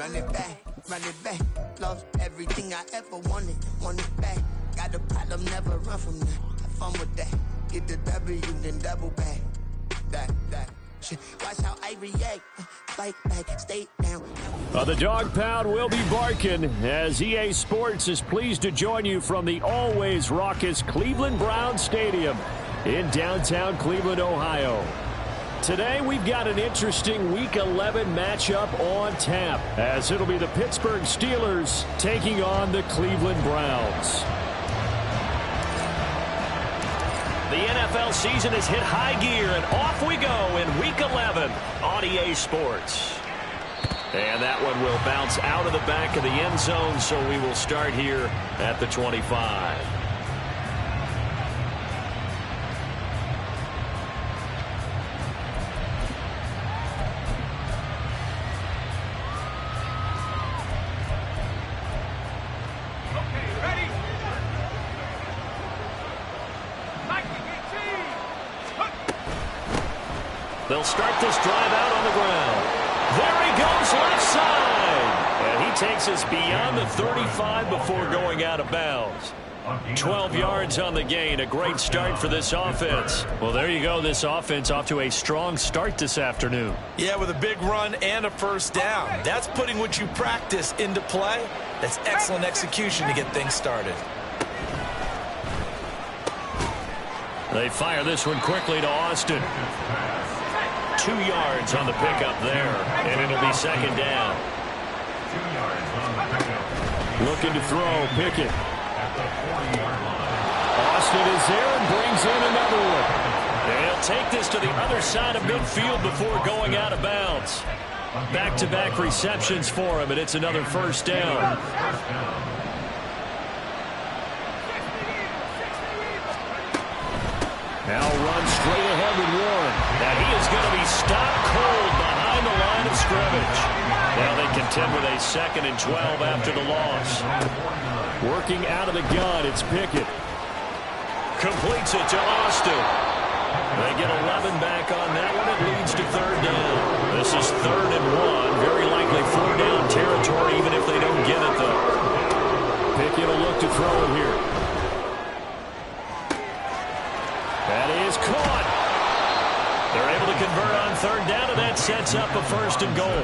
run it back. Lost everything I ever wanted it back. Got a problem, never run from that. Have fun with that. Get the W, then double back. That shit. Watch how I react. Fight back, stay down. The dog pound will be barking as EA Sports is pleased to join you from the always raucous Cleveland Browns Stadium in downtown Cleveland, Ohio. Today we've got an interesting Week 11 matchup on tap as it'll be the Pittsburgh Steelers taking on the Cleveland Browns. The NFL season has hit high gear, and off we go in Week 11 on EA Sports. And that one will bounce out of the back of the end zone, so we will start here at the 25. They'll start this drive out on the ground. There he goes, left side. And he takes us beyond the 35 before going out of bounds. 12 yards on the gain. A great start for this offense. Well, there you go. This offense off to a strong start this afternoon. Yeah, with a big run and a first down. That's putting what you practice into play. That's excellent execution to get things started. They fire this one quickly to Austin. 2 yards on the pickup there, and it'll be second down. Looking to throw, Pickett. Austin is there and brings in another one. And he'll take this to the other side of midfield before going out of bounds. Back-to-back receptions for him, and it's another first down. Now run straight ahead with Warren. And he is going to be stopped cold behind the line of scrimmage. Now they contend with a 2nd and 12 after the loss. Working out of the gun, it's Pickett. Completes it to Austin. They get 11 back on that one. It leads to third down. This is 3rd and 1. Very likely 4-down territory, even if they don't get it, though. Pickett will look to throw it here. That is caught. They're able to convert on third down, and that sets up a 1st and goal.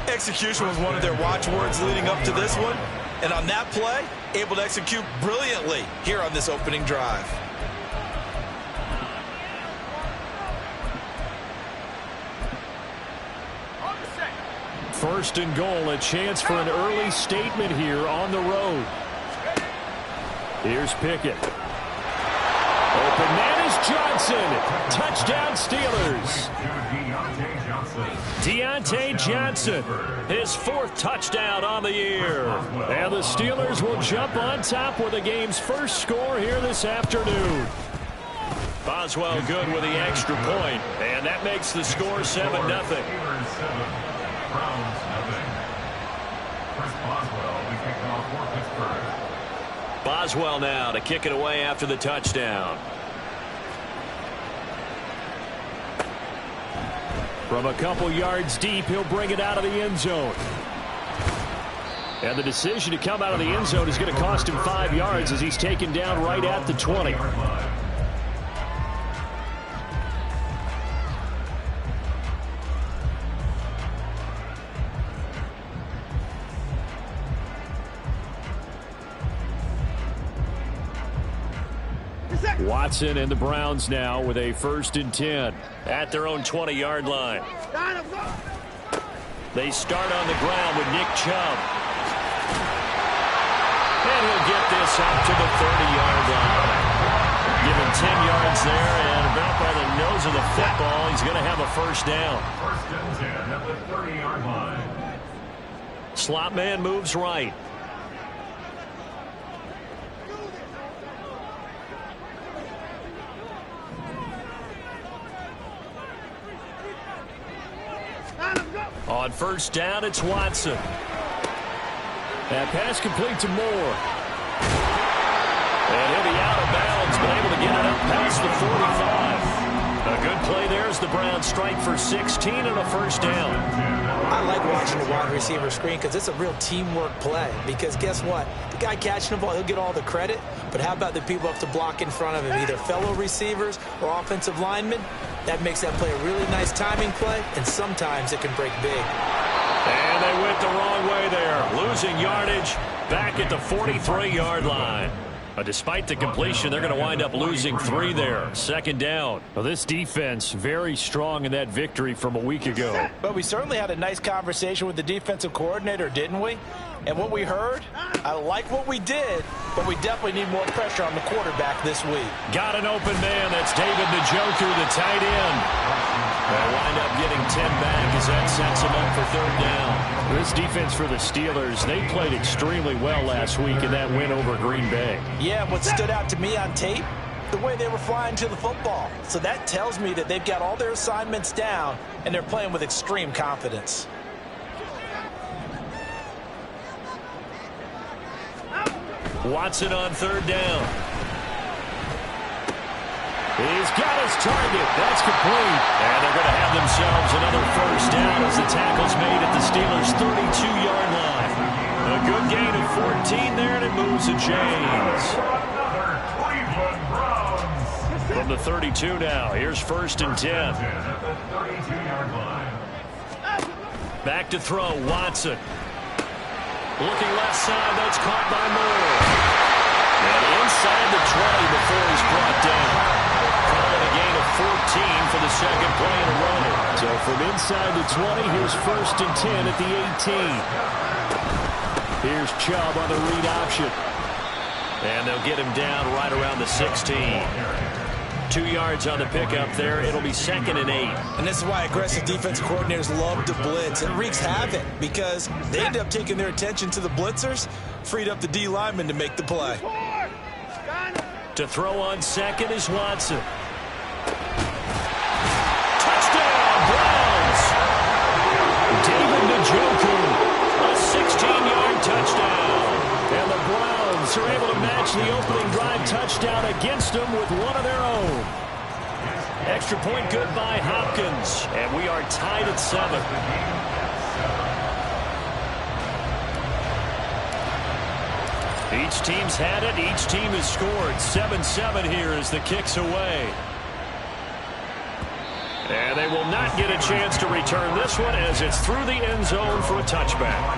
Execution was one of their watchwords leading up to this one. And on that play, able to execute brilliantly here on this opening drive. First and goal, a chance for an early statement here on the road. Here's Pickett. Open man is Johnson. Touchdown Steelers. Deontay Johnson, his 4th touchdown on the year. And the Steelers will jump on top with the game's first score here this afternoon. Boswell good with the extra point, and that makes the score 7-0. Boswell now to kick it away after the touchdown. From a couple yards deep, he'll bring it out of the end zone. And the decision to come out of the end zone is going to cost him 5 yards as he's taken down right at the 20. Watson and the Browns now with a 1st and 10 at their own 20-yard line. They start on the ground with Nick Chubb. And he'll get this up to the 30-yard line. Give him 10 yards there, and about by the nose of the football, he's going to have a 1st down. 1st and 10 at the 30-yard line. Slot man moves right. On 1st down, it's Watson. That pass complete to Moore. And he'll be out of bounds, but able to get it up past the 45. A good play there as the Browns strike for 16 and a first down. I like watching the wide receiver screen because it's a real teamwork play. Because guess what? The guy catching the ball, he'll get all the credit. But how about the people up to block in front of him, either fellow receivers or offensive linemen? That makes that play a really nice timing play, and sometimes it can break big. And they went the wrong way there, losing yardage back at the 43-yard line. Despite the completion, they're going to wind up losing 3 there. Second down. Well, this defense very strong in that victory from a week ago. But we certainly had a nice conversation with the defensive coordinator, didn't we? And what we heard, I like what we did, but we definitely need more pressure on the quarterback this week. Got an open man. That's David Njoku, the tight end. They'll wind up getting 10 back as that sets them up for third down. This defense for the Steelers, they played extremely well last week in that win over Green Bay. Yeah, what stood out to me on tape, the way they were flying to the football. So that tells me that they've got all their assignments down, and they're playing with extreme confidence. Watson on third down. He's got his target. That's complete. And they're going to have themselves another first down as the tackle's made at the Steelers' 32-yard line. A good gain of 14 there, and it moves to James. From the 32 now, here's first and 10. Back to throw, Watson. Looking left side, that's caught by Moore. And inside the 20 before he's brought down. Calling a gain of 14 for the second play in a row. So from inside the 20, here's first and 10 at the 18. Here's Chubb on the read option. And they'll get him down right around the 16. 2 yards on the pickup there. It'll be second and 8. And this is why aggressive defensive coordinators love to blitz. It wreaks havoc because they end up taking their attention to the blitzers, freed up the D lineman to make the play. To throw on second is Watson. Touchdown, Browns! David Njoku, a 16-yard touchdown. And the Browns are able to match the opening drive touchdown against them with one of their own. Extra point good by Hopkins. And we are tied at 7. Each team's had it. Each team has scored. 7-7 here as the kick's away. And they will not get a chance to return this one as it's through the end zone for a touchback.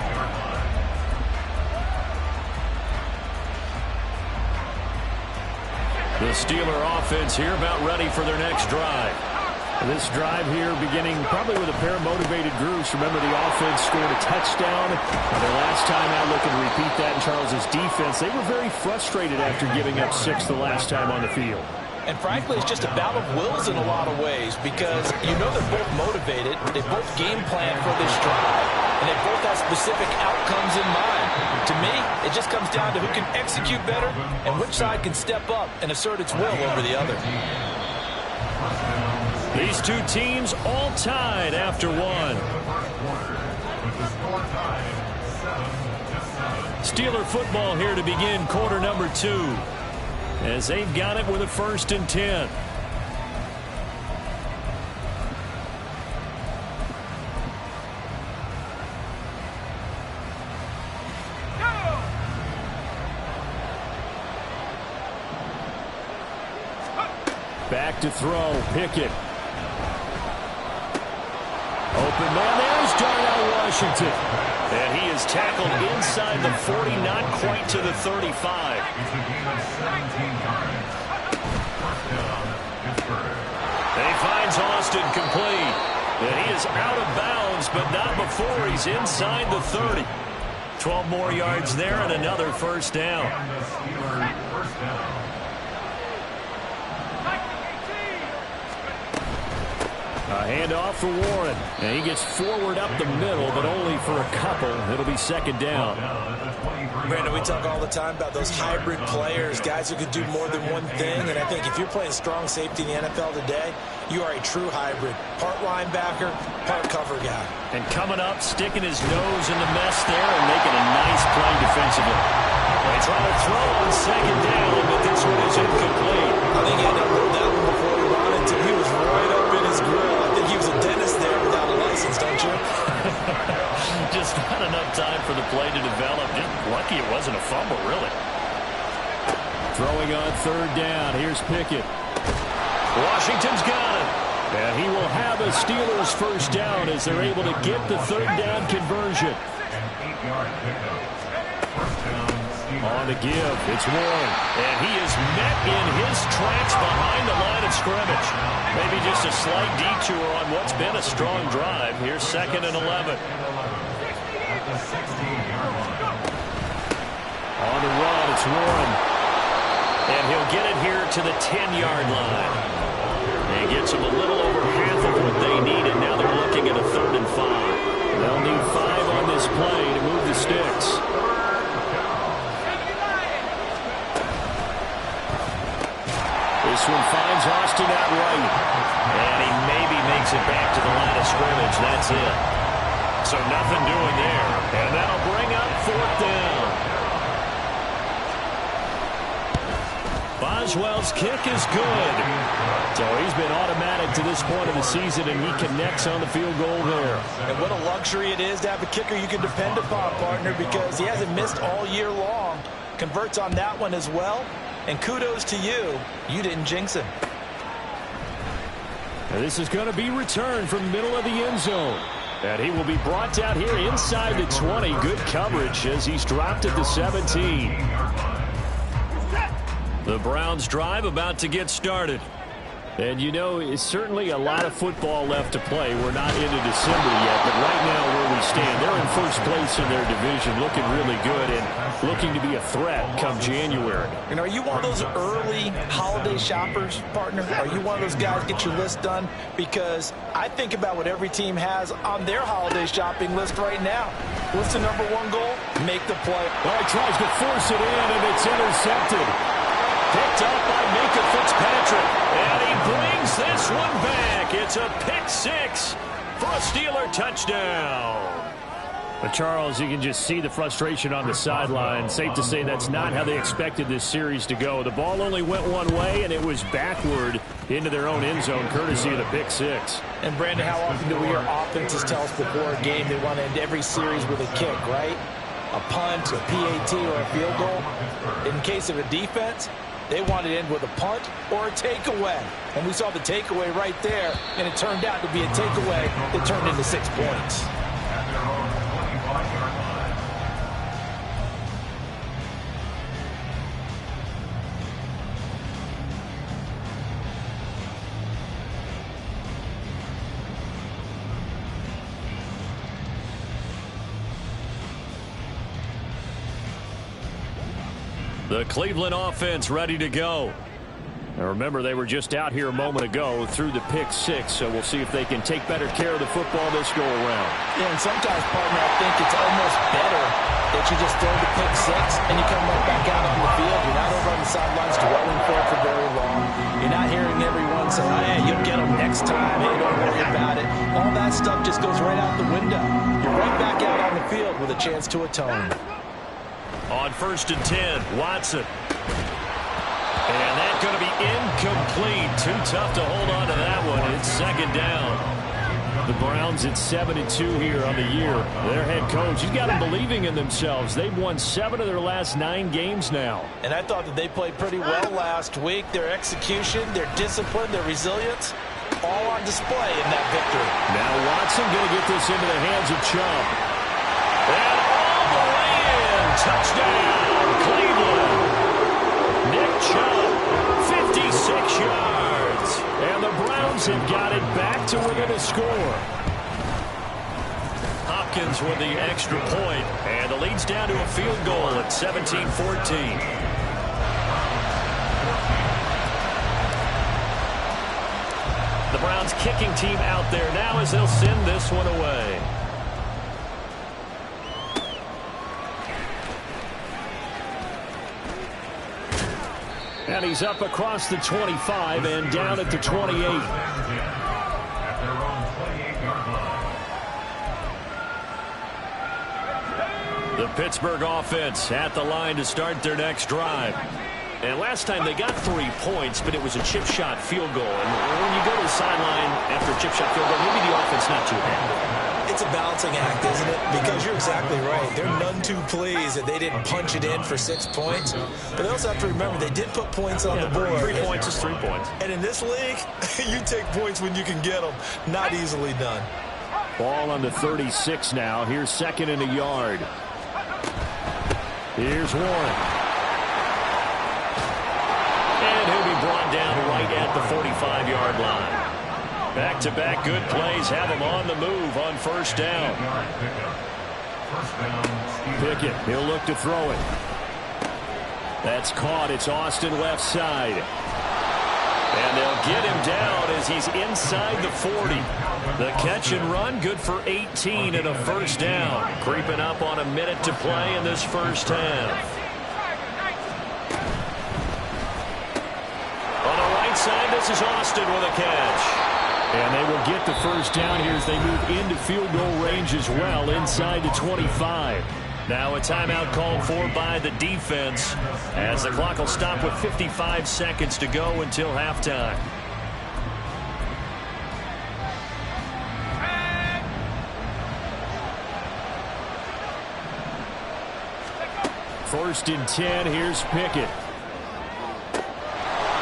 The Steeler offense here about ready for their next drive. This drive here beginning probably with a pair of motivated groups. Remember, the offense scored a touchdown. Their last time out, looking to repeat that in Charles's defense. They were very frustrated after giving up 6 the last time on the field. And frankly, it's just a battle of wills in a lot of ways because you know they're both motivated. They both game plan for this drive. And they both have specific outcomes in mind. To me, it just comes down to who can execute better and which side can step up and assert its will over the other. These two teams all tied after one. Steeler football here to begin quarter number 2. As they've got it with a first and 10. Back to throw, Pickett. Open man, there's Darnell Washington. And he is tackled inside the 40, not quite to the 35. And he finds Austin complete. And he is out of bounds, but not before he's inside the 30. 12 more yards there and another first down. A handoff for Warren. And he gets forward up the middle, but only for a couple. It'll be second down. Brandon, we talk all the time about those hybrid players, guys who could do more than one thing. And I think if you're playing strong safety in the NFL today, you are a true hybrid. Part linebacker, part cover guy. And coming up, sticking his nose in the mess there and making a nice play defensively. They try to throw on second down, but this one is incomplete. I think he had to hold that one before he wanted until he was right up in his grill. I think he was a dentist there without a license, don't you? Just not enough time for the play to develop. Just lucky it wasn't a fumble, really. Throwing on third down. Here's Pickett. Washington's got it. And he will have a Steelers first down as they're able to get the third down conversion. On the give, it's Warren. And he is met in his tracks behind the line of scrimmage. Maybe just a slight detour on what's been a strong drive. Here's 2nd and 11. On the run, it's Warren. And he'll get it here to the 10-yard line. And gets them a little over half of what they needed. Now they're looking at a 3rd and 5. They'll need 5 on this play to move the sticks. This one finds Austin at right. And he maybe makes it back to the line of scrimmage. That's it. So nothing doing there. And that'll bring up 4th down. Boswell's kick is good. So he's been automatic to this point of the season, and he connects on the field goal there. And what a luxury it is to have a kicker you can depend upon, partner, because he hasn't missed all year long. Converts on that one as well. And kudos to you. You didn't jinx him. And this is going to be returned from the middle of the end zone. And he will be brought down here inside the 20. Good coverage as he's dropped at the 17. The Browns drive about to get started. And you know, it's certainly a lot of football left to play. We're not into December yet, but right now where we stand, they're in first place in their division, looking really good and looking to be a threat come January. And are you one of those early holiday shoppers, partner? Are you one of those guys get your list done? Because I think about what every team has on their holiday shopping list right now. What's the #1 goal? Make the play. Well, he tries to force it in, and it's intercepted. Picked up by Minkah Fitzpatrick. And he brings this one back. It's a pick 6 for a Steeler touchdown. But Charles, you can just see the frustration on the sideline. Safe to say that's not how they expected this series to go. The ball only went one way, and it was backward into their own end zone, courtesy of the pick 6. And, Brandon, how often do we hear offenses tell us before a game they want to end every series with a kick, right? A punt, a PAT, or a field goal. In case of a defense, they wanted to end with a punt or a takeaway. And we saw the takeaway right there, and it turned out to be a takeaway that turned into 6 points. The Cleveland offense ready to go. Now remember, they were just out here a moment ago through the pick 6, so we'll see if they can take better care of the football this go around. Yeah, and sometimes, partner, I think it's almost better that you just throw the pick 6 and you come right back out on the field. You're not over on the sidelines dwelling for it for very long. You're not hearing everyone say, oh, yeah, you'll get them next time. Hey, don't worry about it. All that stuff just goes right out the window. You're right back out on the field with a chance to atone. On 1st and 10, Watson. And that's going to be incomplete. Too tough to hold on to that one. It's 2nd down. The Browns at 7-2 here on the year. Their head coach, he's got them believing in themselves. They've won 7 of their last 9 games now. And I thought that they played pretty well last week. Their execution, their discipline, their resilience, all on display in that victory. Now Watson going to get this into the hands of Chubb. And all the way in. Touchdown, Cleveland. Nick Chubb, 56 yards. And the Browns have got it back to within a score. Hopkins with the extra point. And the lead's down to a field goal at 17-14. The Browns kicking team out there now as they'll send this one away. And he's up across the 25 and down at the 28. The Pittsburgh offense at the line to start their next drive. And last time they got 3 points, but it was a chip shot field goal. And when you go to the sideline after a chip shot field goal, maybe the offense not too happy. It's a balancing act, isn't it? Because you're exactly right. They're none too pleased that they didn't punch it in for 6 points. But they also have to remember they did put points on the board. 3 points is 3 points. And in this league, you take points when you can get them. Not easily done. Ball on the 36 now. Here's second and a yard. Here's Warren. And he'll be brought down right at the 45-yard line. Back-to-back good plays have him on the move on first down. Pickett, he'll look to throw it. That's caught. It's Austin left side. And they'll get him down as he's inside the 40. The catch and run, good for 18 and a first down. Creeping up on a minute to play in this first half. On the right side, this is Austin with a catch. And they will get the first down here as they move into field goal range as well, inside the 25. Now a timeout called for by the defense as the clock will stop with 55 seconds to go until halftime. First and 10, here's Pickett.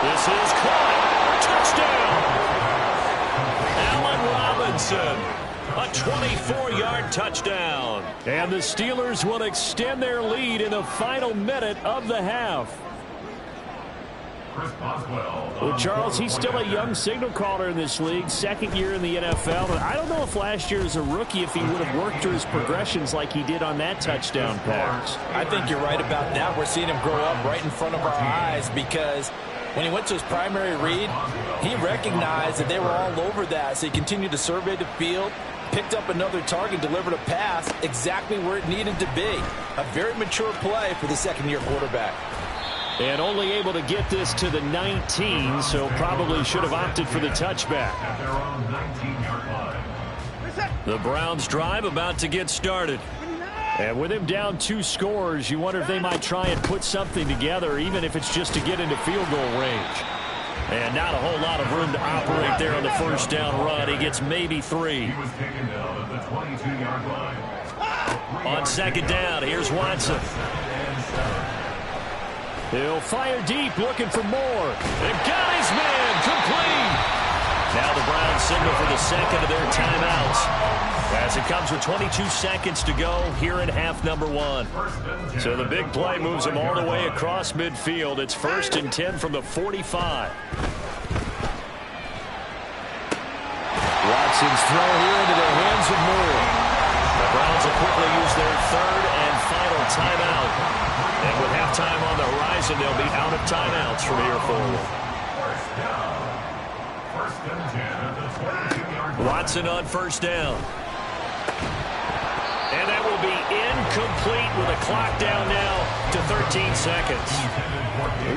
This is caught. Touchdown! A 24-yard touchdown. And the Steelers will extend their lead in the final minute of the half. Well, Charles, he's still a young signal caller in this league, second year in the NFL. And I don't know if last year as a rookie if he would have worked through his progressions like he did on that touchdown pass. I think you're right about that. We're seeing him grow up right in front of our eyes because when he went to his primary read, he recognized that they were all over that, so he continued to survey the field, picked up another target, delivered a pass exactly where it needed to be. A very mature play for the second-year quarterback. And only able to get this to the 19, so probably should have opted for the touchback. The Browns drive about to get started. And with him down 2 scores, you wonder if they might try and put something together, even if it's just to get into field goal range. And not a whole lot of room to operate there on the first down run. He gets maybe 3. On second down, here's Watson. He'll fire deep, looking for more. They've got his man, complete. Now the Browns signal for the second of their timeouts as it comes with 22 seconds to go here in half number 1. So the big play moves him all the way across midfield. It's first and 10 from the 45. Watson's throw here into the hands of Moore. The Browns will quickly use their third and final timeout. And with halftime on the horizon, they'll be out of timeouts from here forward. Watson on first down. And that will be incomplete with a clock down now to 13 seconds.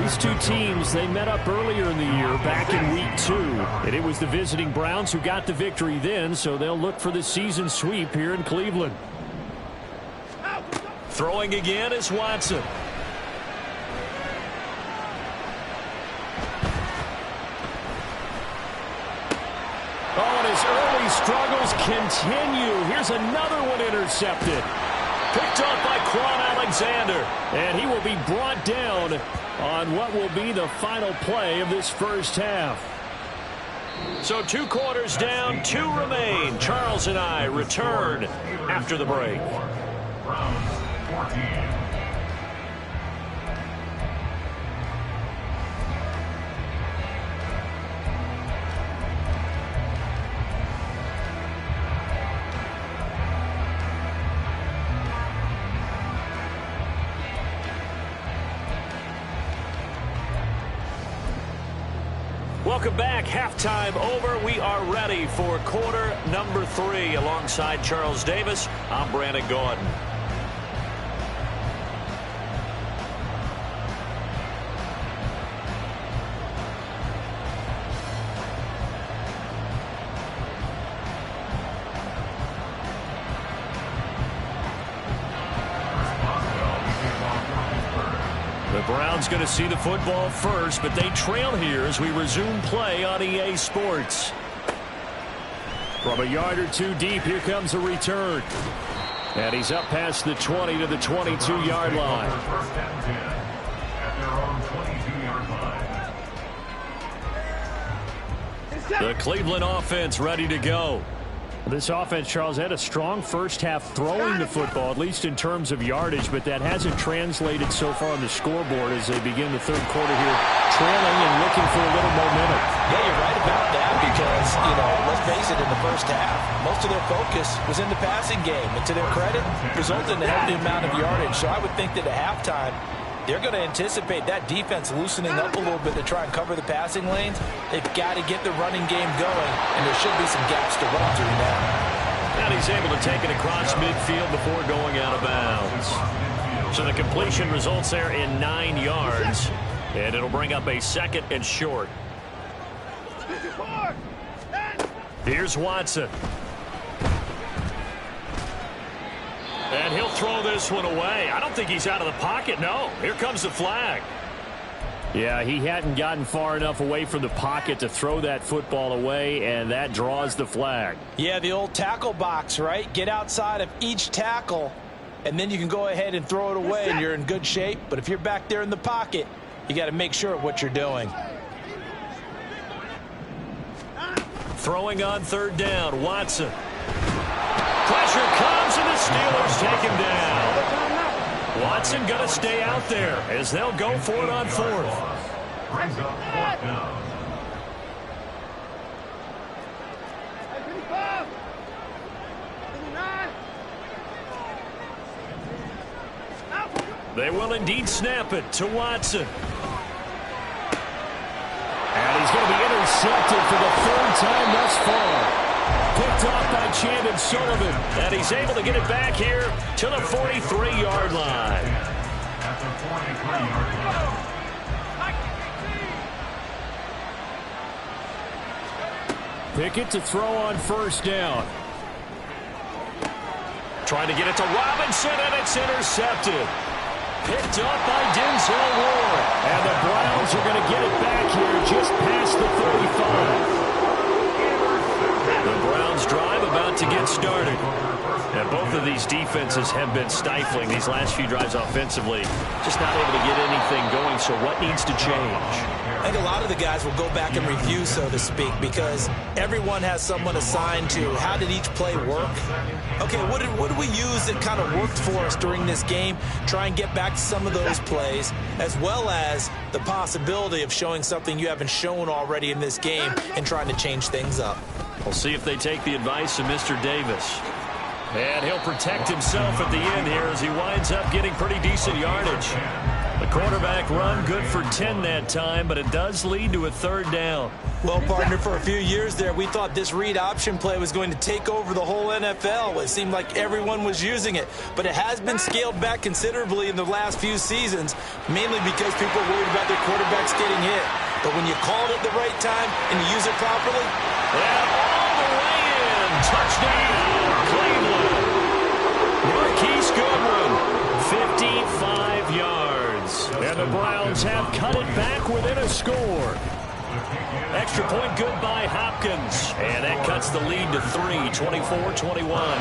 These two teams, they met up earlier in the year, back in week 2. And it was the visiting Browns who got the victory then, so they'll look for the season sweep here in Cleveland. Throwing again is Watson. Oh, and his early struggles continue. Here's another one intercepted. Picked up by Quan Alexander. And he will be brought down on what will be the final play of this first half. So 2 quarters down, 2 remain. Charles and I return after the break. Welcome back. Halftime over. We are ready for quarter number 3. Alongside Charles Davis, I'm Brandon Gaudin. The Browns going to see the football first, but they trail here as we resume play on EA Sports. From a yard or two deep, here comes a return. And he's up past the 20 to the 22-yard line. First and 10 at their own 22-yard line. The Cleveland offense ready to go. This offense, Charles, had a strong first half throwing the football, at least in terms of yardage, but that hasn't translated so far on the scoreboard as they begin the third quarter here, trailing and looking for a little momentum. Yeah, you're right about that because, let's face it, in the first half, most of their focus was in the passing game. And to their credit, resulted in a healthy amount of yardage. So I would think that at halftime, they're going to anticipate that defense loosening up a little bit to try and cover the passing lanes. They've got to get the running game going, and there should be some gaps to run through now. And he's able to take it across midfield before going out of bounds. So the completion results there in 9 yards, and it'll bring up a second and short. Here's Watson. And he'll throw this one away. I don't think he's out of the pocket, no. Here comes the flag. Yeah, he hadn't gotten far enough away from the pocket to throw that football away, and that draws the flag. Yeah, the old tackle box, right? Get outside of each tackle, and then you can go ahead and throw it away, and you're in good shape. But if you're back there in the pocket, you got to make sure of what you're doing. Throwing on third down, Watson. Pressure comes, and the Steelers take him down. Watson going to stay out there as they'll go for it on fourth. Brings up fourth down. They will indeed snap it to Watson. And he's going to be intercepted for the third time thus far. Picked off by Chandon Sullivan. And he's able to get it back here to the 43-yard line. At the 43-yard line. Pickett to throw on first down. Trying to get it to Robinson, and it's intercepted. Picked up by Denzel Ward. And the Browns are going to get it back here just past the 35. The Browns drive about to get started. And both of these defenses have been stifling these last few drives offensively. Just not able to get anything going, so what needs to change? I think a lot of the guys will go back and review, so to speak, because everyone has someone assigned to how did each play work. Okay, what did we use that kind of worked for us during this game? Try and get back to some of those plays, as well as the possibility of showing something you haven't shown already in this game and trying to change things up. We'll see if they take the advice of Mr. Davis. And he'll protect himself at the end here as he winds up getting pretty decent yardage. The quarterback run good for 10 that time, but it does lead to a third down. Well, partner, for a few years there, we thought this read option play was going to take over the whole NFL. It seemed like everyone was using it, but it has been scaled back considerably in the last few seasons, mainly because people are worried about their quarterbacks getting hit. But when you call it at the right time and you use it properly, and all the way in, touchdown, Cleveland. Marquise Goodwin, 55 yards. And the Browns have cut it back within a score. Extra point good by Hopkins. And that cuts the lead to 3, 24-21.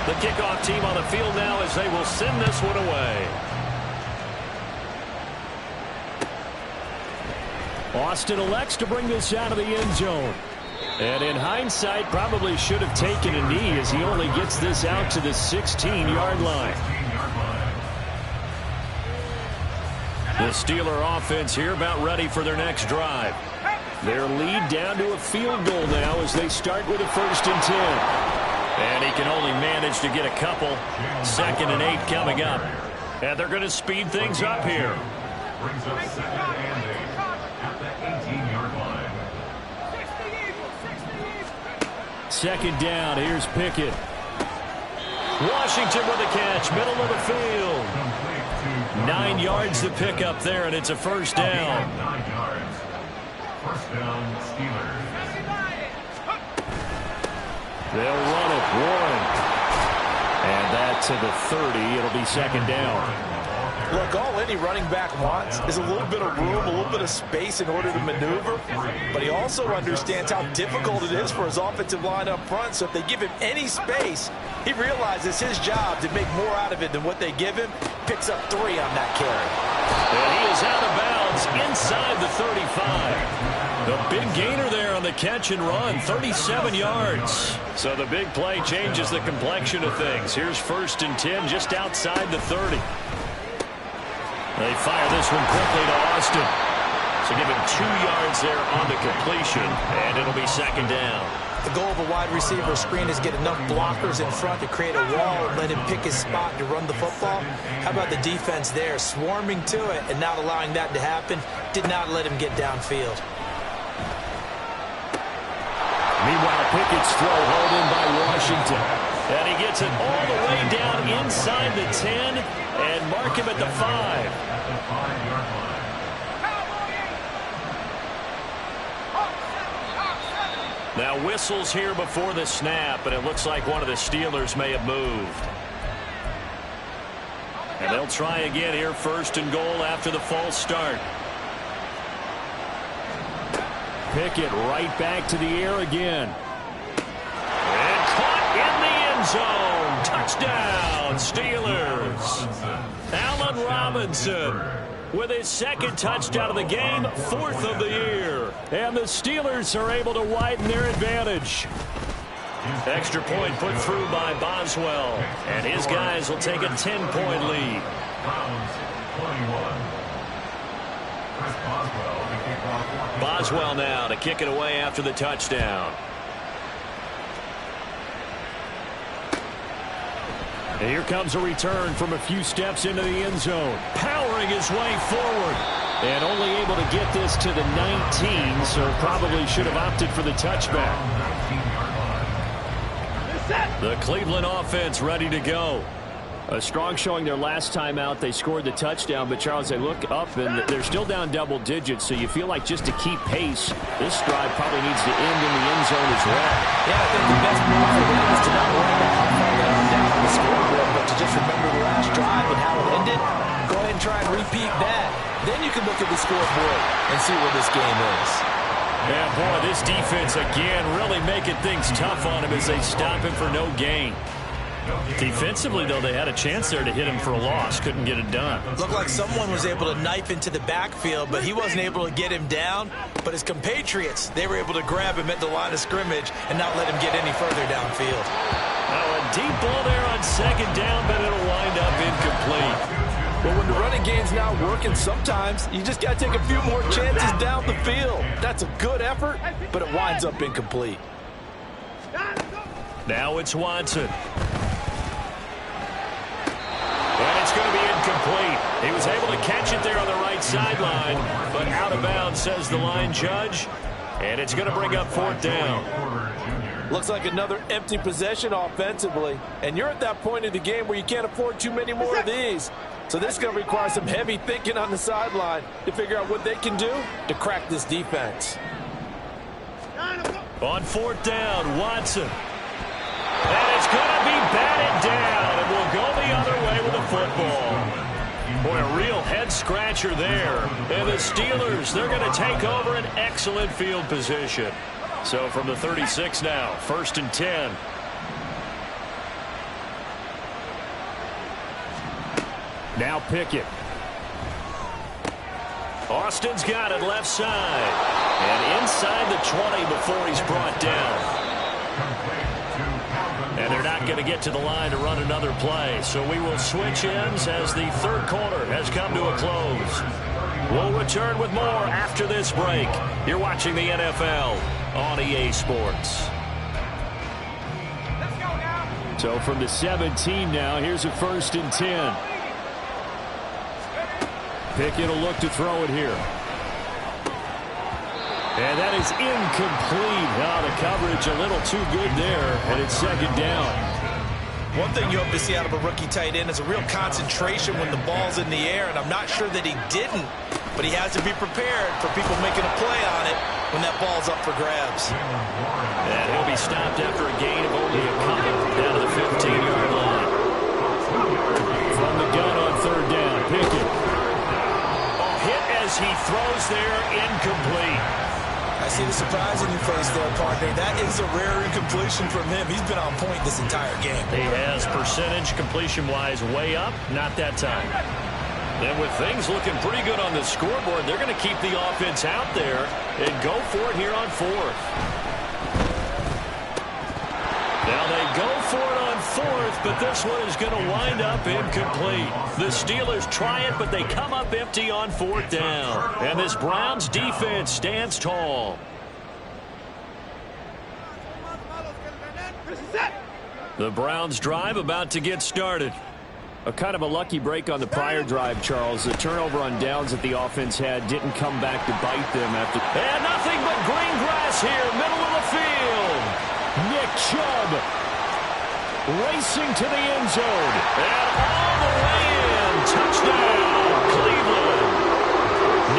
The kickoff team on the field now as they will send this one away. Austin elects to bring this out of the end zone. And in hindsight, probably should have taken a knee as he only gets this out to the 16-yard line. The Steeler offense here about ready for their next drive. Their lead down to a field goal now as they start with a 1st and 10. And he can only manage to get a couple. 2nd and 8 coming up. And they're going to speed things up here. Brings up 2nd and 8 at the 18-yard line. 2nd down. Here's Pickett. Washington with a catch, middle of the field. 9 yards to pick up there, and it's a 1st down. 9 yards. 1st down, Steelers. They'll run it. Warren. And that to the 30. It'll be second down. Look, all any running back wants is a little bit of room, a little bit of space in order to maneuver. But he also understands how difficult it is for his offensive line up front. So if they give him any space, he realizes his job to make more out of it than what they give him. Picks up 3 on that carry. And he is out of bounds inside the 35. The big gainer there on the catch and run, 37 yards. So the big play changes the complexion of things. Here's 1st and 10 just outside the 30. They fire this one quickly to Austin. So give him 2 yards there on the completion, and it'll be second down. The goal of a wide receiver screen is get enough blockers in front to create a wall and let him pick his spot to run the football. How about the defense there, swarming to it and not allowing that to happen? Did not let him get downfield. Meanwhile, Pickett's throw hauled in by Washington. And he gets it all the way down inside the 10 and mark him at the 5. Now whistles here before the snap, and it looks like one of the Steelers may have moved. And they'll try again here, 1st and goal after the false start. Pickett right back to the air again. And caught in the end zone. Touchdown, Steelers. Allen Robinson with his 2nd touchdown of the game, 4th of the year. And the Steelers are able to widen their advantage. Extra point put through by Boswell. And his guys will take a 10-point lead. Boswell now to kick it away after the touchdown. And here comes a return from a few steps into the end zone. Powering his way forward. And only able to get this to the 19, so probably should have opted for the touchback. The Cleveland offense ready to go. A strong showing their last time out. They scored the touchdown, but Charles, they look up and they're still down double digits, so you feel like just to keep pace, this drive probably needs to end in the end zone as well. Yeah, I think the best move for them is to not worry about how far they are down on the scoreboard, but to just remember the last drive and how it ended. Go ahead and try and repeat that. Then you can look at the scoreboard and see where this game is. Yeah, boy, this defense again really making things tough on him as they stop him for no gain. Defensively, though, they had a chance there to hit him for a loss. Couldn't get it done. Looked like someone was able to knife into the backfield, but he wasn't able to get him down. But his compatriots, they were able to grab him at the line of scrimmage and not let him get any further downfield. Now a deep ball there on 2nd down, but it'll wind up incomplete. Well, when the running game's not working, sometimes you just got to take a few more chances down the field. That's a good effort, but it winds up incomplete. Now it's Watson. And it's going to be incomplete. He was able to catch it there on the right sideline, but out of bounds, says the line judge. And it's going to bring up 4th down. Looks like another empty possession offensively. And you're at that point in the game where you can't afford too many more of these. So this is going to require some heavy thinking on the sideline to figure out what they can do to crack this defense. On 4th down, Watson. And it's going to be batted down, and we'll go the other way with the football. Boy, a real head-scratcher there. And the Steelers, they're going to take over an excellent field position. So from the 36 now, 1st and 10. Now Pickett. Austin's got it left side. And inside the 20 before he's brought down. And they're not going to get to the line to run another play. So we will switch ends as the 3rd quarter has come to a close. We'll return with more after this break. You're watching the NFL on EA Sports. So from the 17 now, here's a 1st and 10. Pickett will look to throw it here. And that is incomplete. Now the coverage a little too good there, and it's 2nd down. One thing you hope to see out of a rookie tight end is a real concentration when the ball's in the air, and I'm not sure that he didn't, but he has to be prepared for people making a play on it when that ball's up for grabs. And he'll be stopped after a gain of only a couple down to the 15-yard line. there, incomplete. I see the surprise in your face there, partner. That is a rare incompletion from him. He's been on point this entire game. He has percentage completion-wise way up, not that time. And with things looking pretty good on the scoreboard, they're going to keep the offense out there and go for it here on fourth. Now they go for it on fourth, but this one is going to wind up incomplete. The Steelers try it, but they come up empty on fourth down. And this Browns defense stands tall. The Browns drive about to get started. A kind of a lucky break on the prior drive, Charles. The turnover on downs that the offense had didn't come back to bite them after. And nothing but green grass here, middle of the field. Nick Chubb racing to the end zone. And all the way in. Touchdown, Cleveland.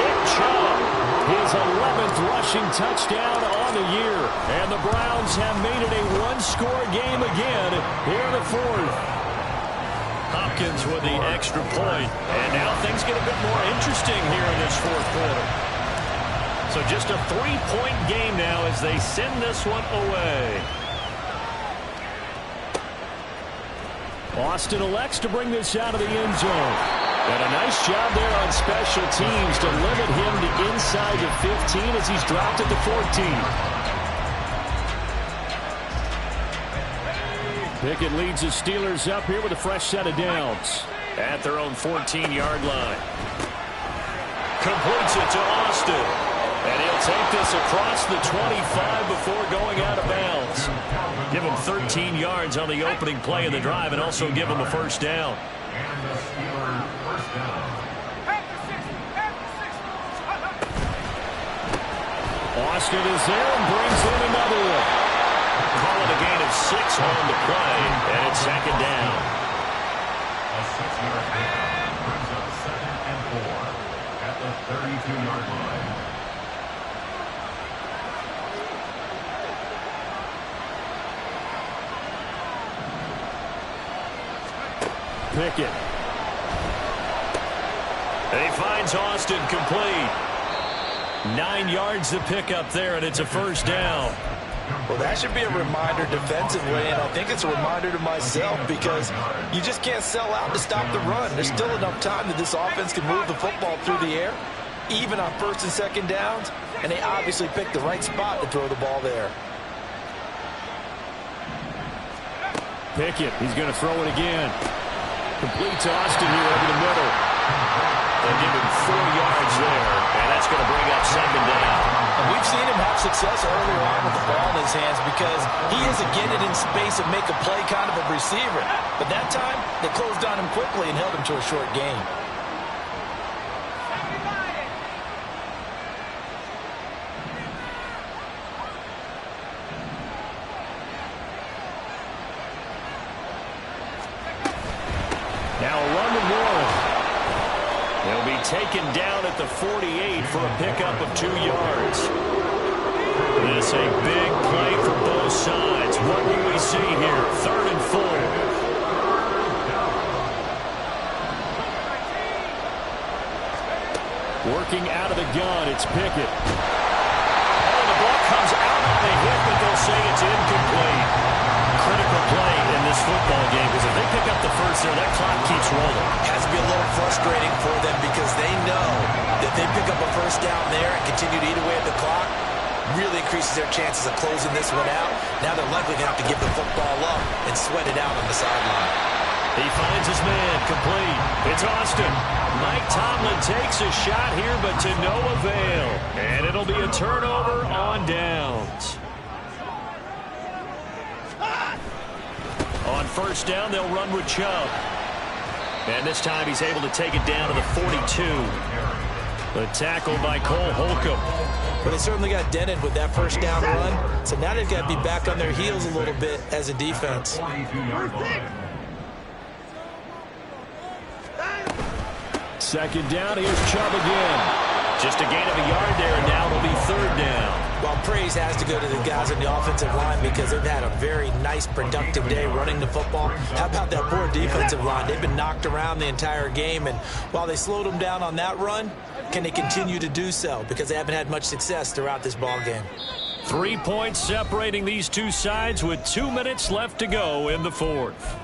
Nick Chubb. His 11th rushing touchdown on the year. And the Browns have made it a one-score game again here in the fourth. Hopkins with the extra point. And now things get a bit more interesting here in this fourth quarter. So just a 3-point game now as they send this one away. Austin elects to bring this out of the end zone. And a nice job there on special teams to limit him to inside the 15 as he's dropped at the 14. Pickett leads the Steelers up here with a fresh set of downs. At their own 14-yard line. Completes it to Austin. And he'll take this across the 25 before going out of bounds. Give him 13 yards on the opening play of the drive and also give him a first down. Austin is there and brings in another one. Call it a gain of 6 on the play, and it's second down. A 6-yard pickup brings up 2nd and 4 at the 32-yard line. Pickett. He finds Austin complete. 9 yards to pick up there, and it's a first down. Well, that should be a reminder defensively, and I think it's a reminder to myself because you just can't sell out to stop the run. There's still enough time that this offense can move the football through the air, even on first and second downs, and they obviously picked the right spot to throw the ball there. Pickett, he's going to throw it again. Complete to Austin here over the middle. They'll give him 4 yards there, and that's going to bring up second down. And we've seen him have success earlier on with the ball in his hands because he isn't getting it in space and make a play kind of a receiver. But that time, they closed on him quickly and held him to a short gain. Now a run and one. They'll be taken down at the 48 for a pickup of 2 yards. This a big play for both sides. What do we see here? 3rd and 4. Working out of the gun, it's Pickett. Oh, the ball comes out on the hit, but they'll say it's incomplete. Critical play in this football game because if they pick up the first there, that clock keeps rolling. It has to be a little frustrating for them because they know that they pick up a first down there and continue to eat away at the clock, really increases their chances of closing this one out. Now they're likely going to have to give the football up and sweat it out on the sideline. He finds his man, complete. It's Austin. Mike Tomlin takes a shot here, but to no avail. And it'll be a turnover on downs. On first down, they'll run with Chubb. And this time he's able to take it down to the 42. The tackle by Cole Holcomb. But they certainly got dented with that first down run. So now they've got to be back on their heels a little bit as a defense. Second down, here's Chubb again. Just a gain of a yard there, and now it'll be third down. Well, praise has to go to the guys on the offensive line because they've had a very nice, productive day running the football. How about that poor defensive line? They've been knocked around the entire game, and while they slowed them down on that run, can they continue to do so? Because they haven't had much success throughout this ball game. 3 points separating these two sides with 2 minutes left to go in the fourth.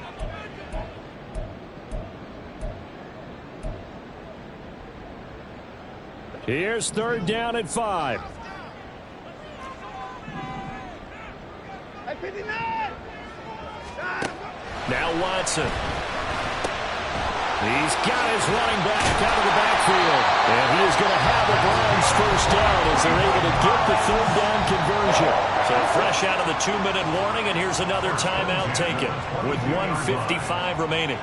Here's third down at 5. Now Watson. He's got his running back out of the backfield. And he is going to have the Browns first down as they're able to get the third down conversion. So fresh out of the 2-minute warning, and here's another timeout taken with 1:55 remaining.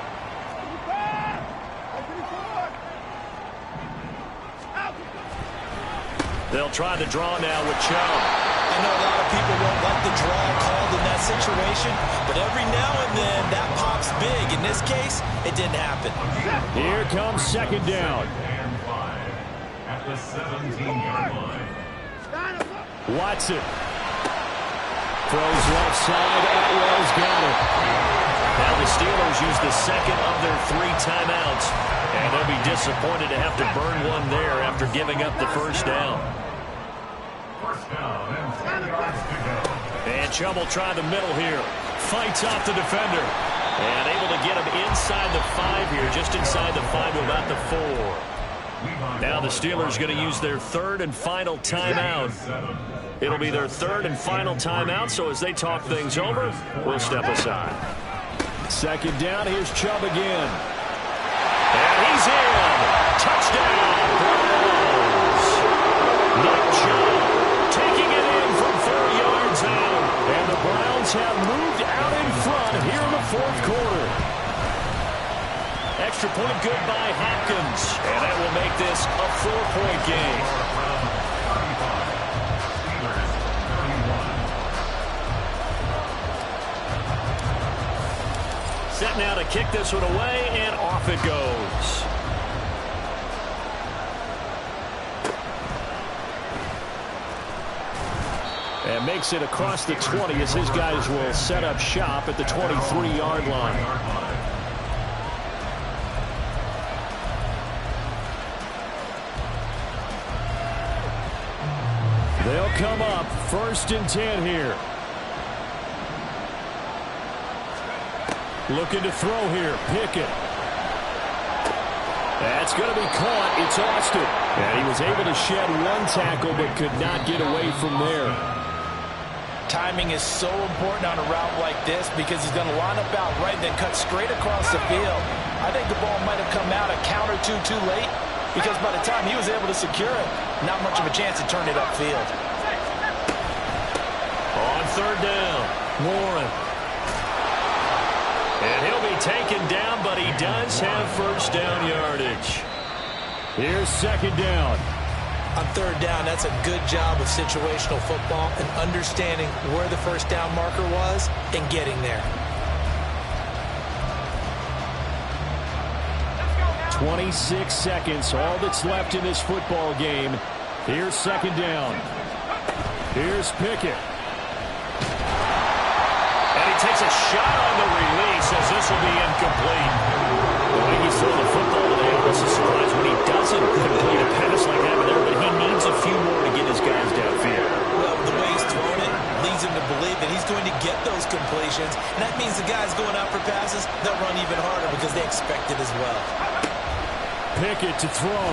They'll try the draw now with Chubb. I know a lot of people won't like the draw called in that situation, but every now and then that pops big. In this case, it didn't happen. Here comes second down. At the 17-yard line. Watson throws left side. Atwell's got it. Now the Steelers use the second of their 3 timeouts, and they'll be disappointed to have to burn one there after giving up the first down. First down and 10 yards to go. And Chubb will try the middle here. Fights off the defender. And able to get him inside the 5 here, just inside the 5 to about the 4. Now the Steelers going to use their third and final timeout. It'll be their third and final timeout, so as they talk things over, we'll step aside. Second down, here's Chubb again. And he's in. Touchdown, Browns. Nick Chubb taking it in from 4 yards out. And the Browns have moved out in front here in the fourth quarter. Extra point good by Hopkins. And that will make this a 4-point game. Set now to kick this one away, and off it goes. And makes it across the 20 as his guys will set up shop at the 23-yard line. They'll come up first and 10 here. Looking to throw here. Pickett. That's going to be caught. It's Austin. And he was able to shed 1 tackle but could not get away from there. Timing is so important on a route like this because he's going to line up out right and then cut straight across the field. I think the ball might have come out a count or two too late because by the time he was able to secure it, not much of a chance to turn it upfield. On third down, Warren. And he'll be taken down, but he does have first down yardage. Here's second down. On third down, that's a good job of situational football and understanding where the first down marker was and getting there. 26 seconds, all that's left in this football game. Here's second down. Here's Pickett. And he takes a shot on the release as this will be incomplete. The way he's throwing the football today, I was surprised when he doesn't complete a pass like that there, but he needs a few more to get his guys downfield. Well, the way he's throwing it leads him to believe that he's going to get those completions, and that means the guys going out for passes, they'll run even harder because they expect it as well. Pickett to throw.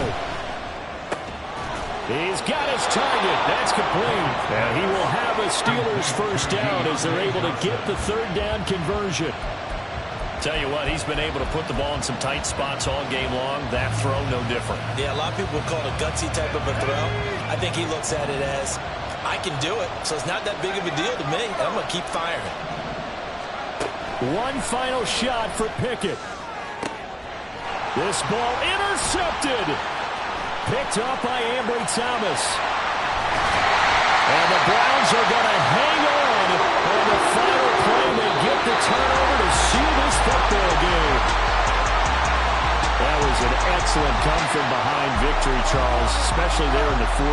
He's got his target. That's complete. And he will have a Steelers first down as they're able to get the third down conversion. Tell you what, he's been able to put the ball in some tight spots all game long. That throw, no different. Yeah, a lot of people would call it a gutsy type of a throw. I think he looks at it as, I can do it, so it's not that big of a deal to me, and I'm going to keep firing. One final shot for Pickett. This ball intercepted. Picked up by Ambry Thomas. And the Browns are going to hang on. On the final play, they get the turnover to seal this football game. That was an excellent come-from-behind victory, Charles, especially there in the fourth.